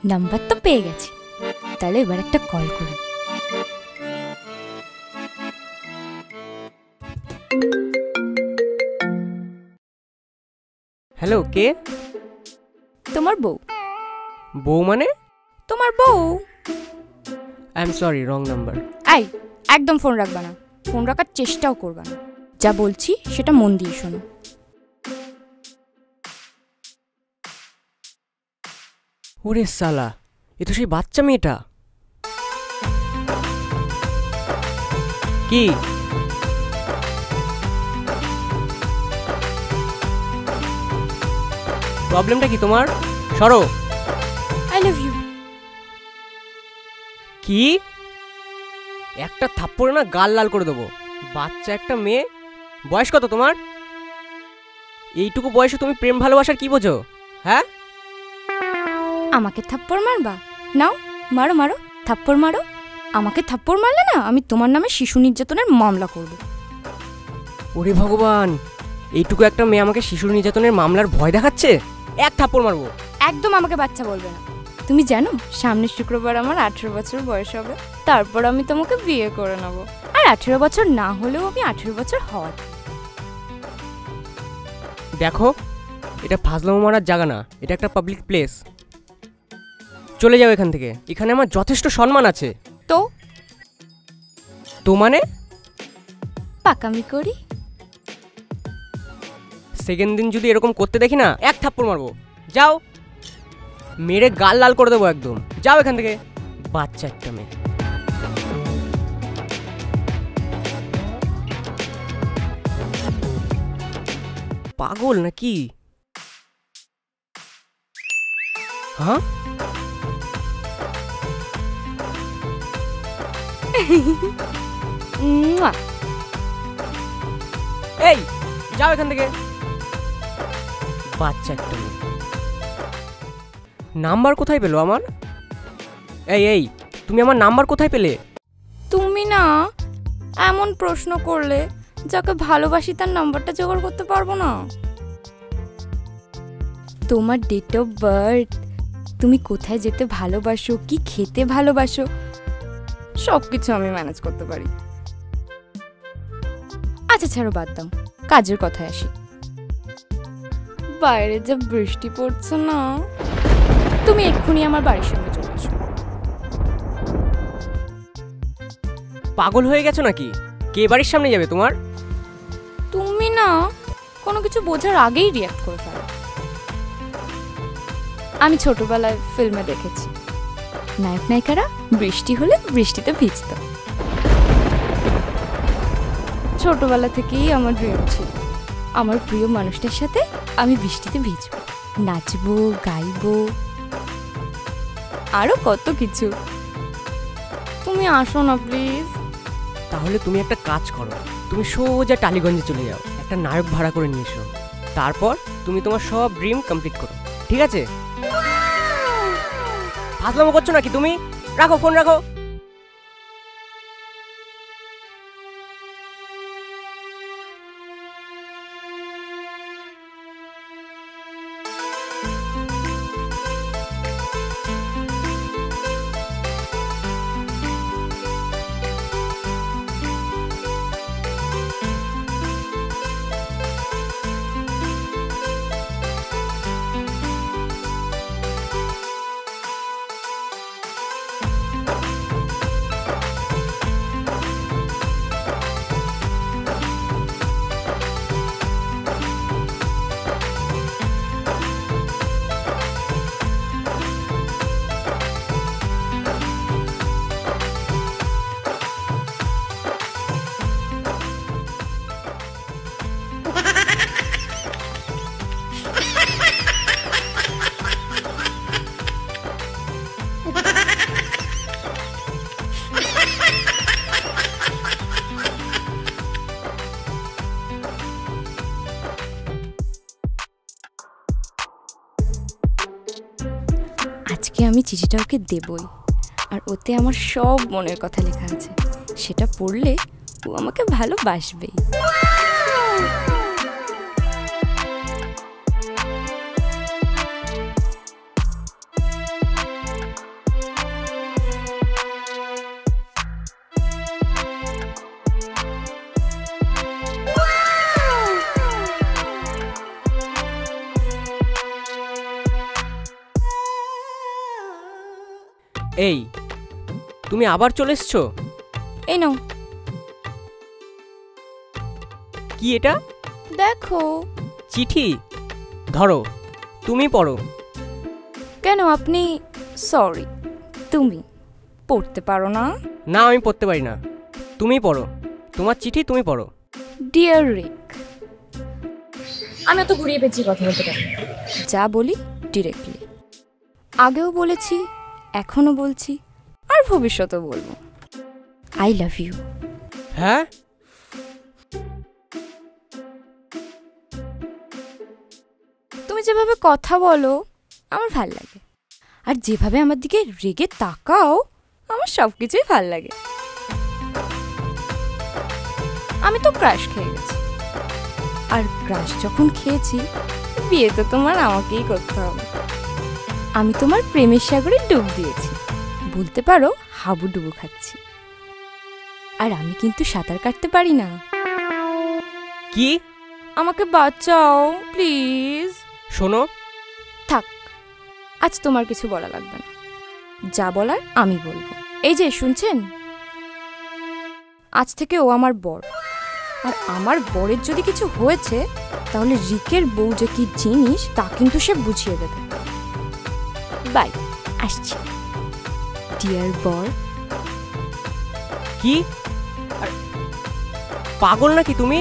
Number তো পেয়ে গেছি, তাহলে এবার একটা কল করি। হ্যালো, কে? তোমার বউ। বউ মানে? তোমার বউ। I am sorry, wrong number. এই, একদম ফোন রাখবা না, ফোন রাখার চেষ্টাও করবা না। যা বলছি সেটা মন দিয়ে শোনো। ওরে সালা, এ তো সেই বাচ্চা মেয়েটা। কি প্রবলেমটা কি তোমার? সরো। I love you. কি? একটা থাপ্পড়ে না গাল লাল করে দেবো। বাচ্চা একটা মেয়ে। বয়স কত তোমার? এইটুকু বয়সে তুমি প্রেম ভালোবাসার কি বোঝো? হ্যাঁ, আমাকে থাপ্পড় মারবা? নাও মারো মারো, থাপ্পড় মারো। আমাকে থাপ্পড় মারলে না আমি তোমার নামে শিশু নির্যাতনের মামলা করব। ওরে ভগবান, এইটুকু একটা মেয়ে আমাকে শিশু নির্যাতনের মামলার ভয় দেখাচ্ছে। এক থাপ্পড় মারবো। একদম আমাকে বাচ্চা বলবে না। তুমি জানো সামনের শুক্রবার আমার 18 বছর বয়স হবে, তারপর আমি তোমাকে বিয়ে করে নেব। আর 18 বছর না হলেও আমি 18 বছর হওয়া। দেখো, এটা ফাজলামো মারার জায়গা না, এটা একটা পাবলিক প্লেস। চলে যাও এখান থেকে, এখানে আমার যথেষ্ট সম্মান আছে। তো তো মানে? পাকামি করি। সেকেন্ড দিন যদি এরকম করতে দেখি না, এক থাপ্পড় মারবো। যাও, মেরে গাল লাল করে দেবো একদম। যাও এখান থেকে, বাচ্চা একটা মেয়ে। পাগল নাকি? হ্যাঁ, এই যাও এখান থেকে, বাচ্চা একটা মেয়ে। নাম্বার কোথায় পেলো আমার? এই এই, তুমি আমার নাম্বার কোথায় পেলে? তুমি না এমন প্রশ্ন করলে, যাকে ভালোবাসি তার নাম্বারটা জোগাড় করতে পারবো না। তোমার ডেট অফ বার্থ, তুমি কোথায় যেতে ভালোবাসো, কি খেতে ভালোবাসো, সব কিছু আমি ম্যানেজ করতে পারি। আচ্ছা ছাড়ো, বাদ দাও, কাজের কথায় আসি। বাইরে যে বৃষ্টি পড়ছে না, তুমি এক্ষুনি আমার বাড়ির সামনে চলে আসো। পাগল হয়ে গেছো নাকি? কে বাড়ির সামনে যাবে তোমার? তুমি না কোনো কিছু বোঝার আগেই রিঅ্যাক্ট করে ফেলো। আমি ছোটবেলায় ফিল্মে দেখেছি, নায়ক নায়িকারা বৃষ্টি হলে বৃষ্টিতে ভিজত। ছোটবেলা থেকেই আমার ড্রিম ছিল আমার প্রিয় মানুষটার সাথে আমি বৃষ্টিতে ভিজবো, নাচবো, গাইবো, আরো কত কিছু। তুমি আসো না প্লিজ। তাহলে তুমি একটা কাজ করো, তুমি সোজা টালিগঞ্জে চলে যাও, একটা নায়ক ভাড়া করে নিয়ে এসো। তারপর তুমি তোমার সব ড্রিম কমপ্লিট করো, ঠিক আছে? ফাজলামো করছো নাকি তুমি? রাখো ফোন, রাখো। আজকে আমি চিঠিটা ওকে দেবই, আর ওতে আমার সব মনের কথা লেখা আছে। সেটা পড়লে ও আমাকে ভালোবাসবেই। এই, তুমি আবার চলে এসছো? এই নাও। কি এটা? দেখো। চিঠি। ধরো, তুমি পড়ো। কেন আপনি? সরি, তুমি পড়তে পারো না? না, আমি পড়তে পারি না, তুমি পড়ো। তোমার চিঠি তুমি পড়ো। ডিয়ার রিক, আমি অত ঘুরিয়ে পেঁচিয়ে কথা বলতে পারি না। যা বলি ডিরেক্টলি। আগেও বলেছি, এখনো বলছি, আর ভবিষ্যতেও বলবো। I love you. হ্যাঁ? তুমি যেভাবে কথা বলো আমার ভাল লাগে, আর যেভাবে আমার দিকে রেগে তাকাও আমার সব কিছুই ভাল লাগে। আমি তো ক্রাশ খেয়ে গেছি, আর ক্রাশ যখন খেয়েছি বিয়ে তো তোমার আমাকেই করতে হবে। আমি তোমার প্রেমের সাগরে ডুব দিয়েছি, বলতে পারো হাবুডুবু খাচ্ছি। আর আমি কিন্তু সাঁতার কাটতে পারি না। কি? আমাকে বাঁচাও প্লিজ। শোনো, থাক, আজ তোমার কিছু বলা লাগবে না, যা বলার আমি বলবো। এই যে শুনছেন, আজ থেকে ও আমার বর, আর আমার বরের যদি কিছু হয়েছে তাহলে রিকের বউ যে কি জিনিস তা কিন্তু সে বুঝিয়ে দেবে। বাই, আসছি ডিয়ার বর। কি? পাগল নাকি তুমি?